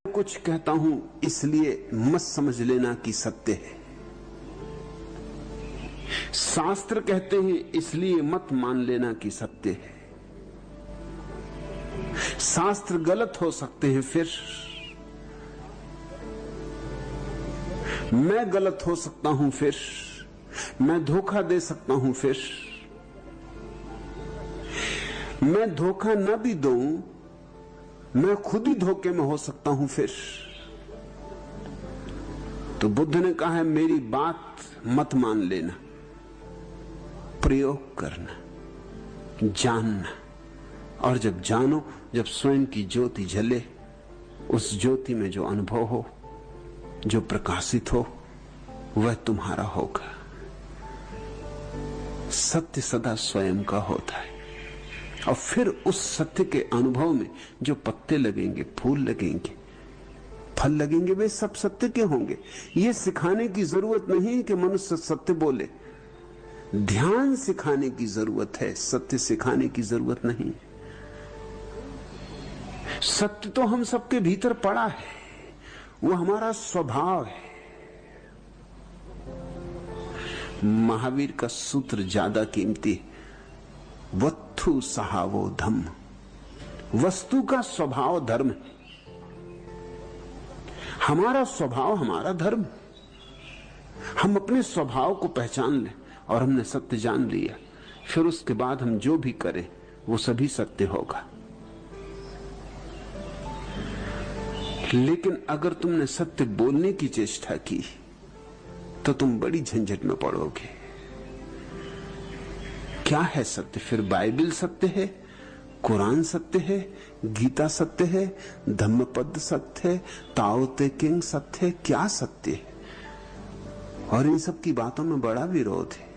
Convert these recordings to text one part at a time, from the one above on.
कुछ कहता हूं इसलिए मत समझ लेना कि सत्य है। शास्त्र कहते हैं इसलिए मत मान लेना कि सत्य है। शास्त्र गलत हो सकते हैं, फिर मैं गलत हो सकता हूं, फिर मैं धोखा दे सकता हूं, फिर मैं धोखा न भी दूं, मैं खुद ही धोखे में हो सकता हूं। फिर तो बुद्ध ने कहा है मेरी बात मत मान लेना, प्रयोग करना, जानना, और जब जानो, जब स्वयं की ज्योति जले, उस ज्योति में जो अनुभव हो, जो प्रकाशित हो, वह तुम्हारा होगा। सत्य सदा स्वयं का होता है, और फिर उस सत्य के अनुभव में जो पत्ते लगेंगे, फूल लगेंगे, फल लगेंगे, वे सब सत्य के होंगे। ये सिखाने की जरूरत नहीं कि मनुष्य सत्य बोले, ध्यान सिखाने की जरूरत है, सत्य सिखाने की जरूरत नहीं। सत्य तो हम सबके भीतर पड़ा है, वो हमारा स्वभाव है। महावीर का सूत्र ज्यादा कीमती है, वत्थु सहावो धम्म। वस्तु का स्वभाव धर्म है, हमारा स्वभाव हमारा धर्म। हम अपने स्वभाव को पहचान लें और हमने सत्य जान लिया, फिर उसके बाद हम जो भी करें वो सभी सत्य होगा। लेकिन अगर तुमने सत्य बोलने की चेष्टा की तो तुम बड़ी झंझट में पड़ोगे। क्या है सत्य? फिर बाइबल सत्य है, कुरान सत्य है, गीता सत्य है, धम्मपद सत्य है, ताओ ते किंग सत्य है, क्या सत्य है? और इन सब की बातों में बड़ा विरोध है।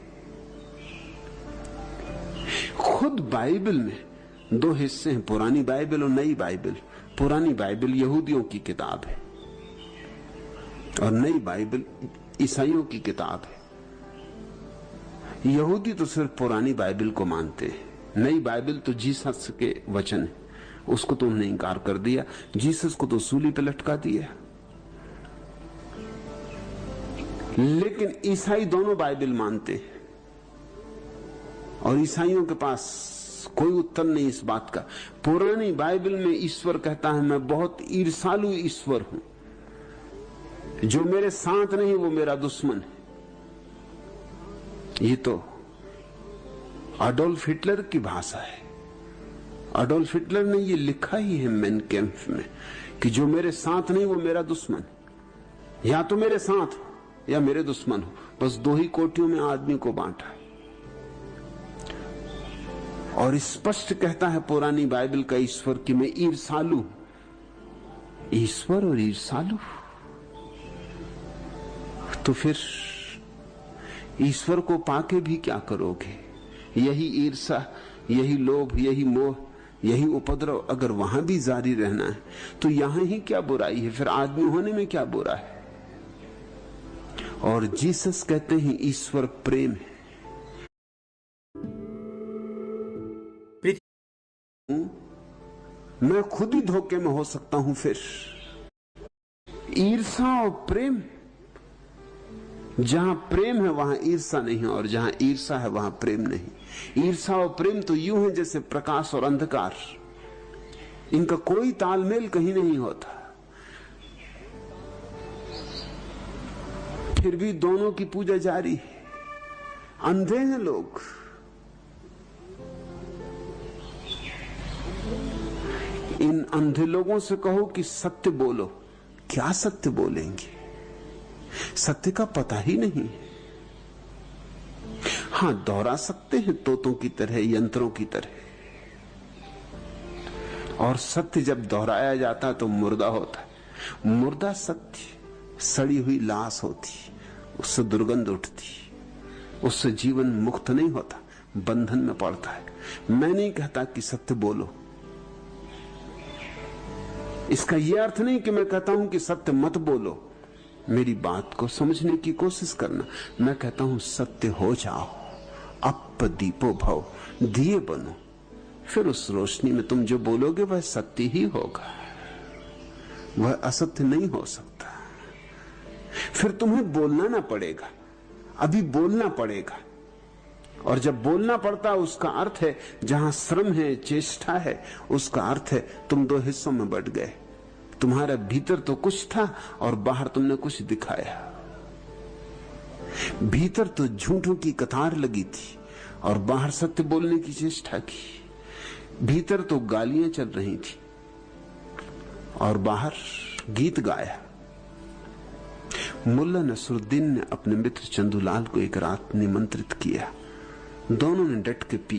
खुद बाइबल में दो हिस्से हैं, पुरानी बाइबल और नई बाइबल। पुरानी बाइबल यहूदियों की किताब है और नई बाइबल ईसाइयों की किताब है। यहूदी तो सिर्फ पुरानी बाइबल को मानते हैं, नई बाइबल तो जीसस के वचन है, उसको तो उन्होंने इंकार कर दिया। जीसस को तो सूली पे लटका दिया। लेकिन ईसाई दोनों बाइबल मानते हैं और ईसाइयों के पास कोई उत्तर नहीं इस बात का। पुरानी बाइबल में ईश्वर कहता है मैं बहुत ईर्ष्यालु ईश्वर हूं, जो मेरे साथ नहीं वो मेरा दुश्मन है। ये तो अडोल्फ हिटलर की भाषा है। अडोल्फ हिटलर ने ये लिखा ही है मेन कैंप में कि जो मेरे साथ नहीं वो मेरा दुश्मन है। या तो मेरे साथ या मेरे दुश्मन हो, बस दो ही कोटियों में आदमी को बांटा है। और स्पष्ट कहता है पुरानी बाइबल का ईश्वर कि मैं ईर्ष्यालु। ईश्वर और ईर्ष्यालु, तो फिर ईश्वर को पाके भी क्या करोगे? यही ईर्ष्या, यही लोभ, यही मोह, यही उपद्रव अगर वहां भी जारी रहना है तो यहां ही क्या बुराई है? फिर आदमी होने में क्या बुरा है? और जीसस कहते हैं ईश्वर प्रेम है। मैं खुद ही धोखे में हो सकता हूं। फिर ईर्ष्या और प्रेम, जहां प्रेम है वहां ईर्ष्या नहीं है, और जहां ईर्ष्या है वहां प्रेम नहीं। ईर्ष्या और प्रेम तो यूं है जैसे प्रकाश और अंधकार, इनका कोई तालमेल कहीं नहीं होता। फिर भी दोनों की पूजा जारी है। अंधे हैं लोग। इन अंधे लोगों से कहो कि सत्य बोलो, क्या सत्य बोलेंगे? सत्य का पता ही नहीं। हां, दोहरा सकते हैं तोतों की तरह, यंत्रों की तरह, और सत्य जब दोहराया जाता है तो मुर्दा होता है। मुर्दा सत्य सड़ी हुई लाश होती, उससे दुर्गंध उठती, उससे जीवन मुक्त नहीं होता, बंधन में पड़ता है। मैं नहीं कहता कि सत्य बोलो, इसका यह अर्थ नहीं कि मैं कहता हूं कि सत्य मत बोलो। मेरी बात को समझने की कोशिश करना। मैं कहता हूं सत्य हो जाओ, अप दीपो भव, दिए बनो, फिर उस रोशनी में तुम जो बोलोगे वह सत्य ही होगा। वह असत्य नहीं हो सकता। फिर तुम्हें बोलना ना पड़ेगा, अभी बोलना पड़ेगा। और जब बोलना पड़ता उसका अर्थ है जहां श्रम है, चेष्टा है, उसका अर्थ है तुम दो हिस्सों में बंट गए। तुम्हारा भीतर तो कुछ था और बाहर तुमने कुछ दिखाया। भीतर तो झूठों की कतार लगी थी और बाहर सत्य बोलने की चेष्टा की। भीतर तो गालियां चल रही थी और बाहर गीत गाया। मुल्ला नसरुद्दीन ने अपने मित्र चंदूलाल को एक रात निमंत्रित किया। दोनों ने डट के पी।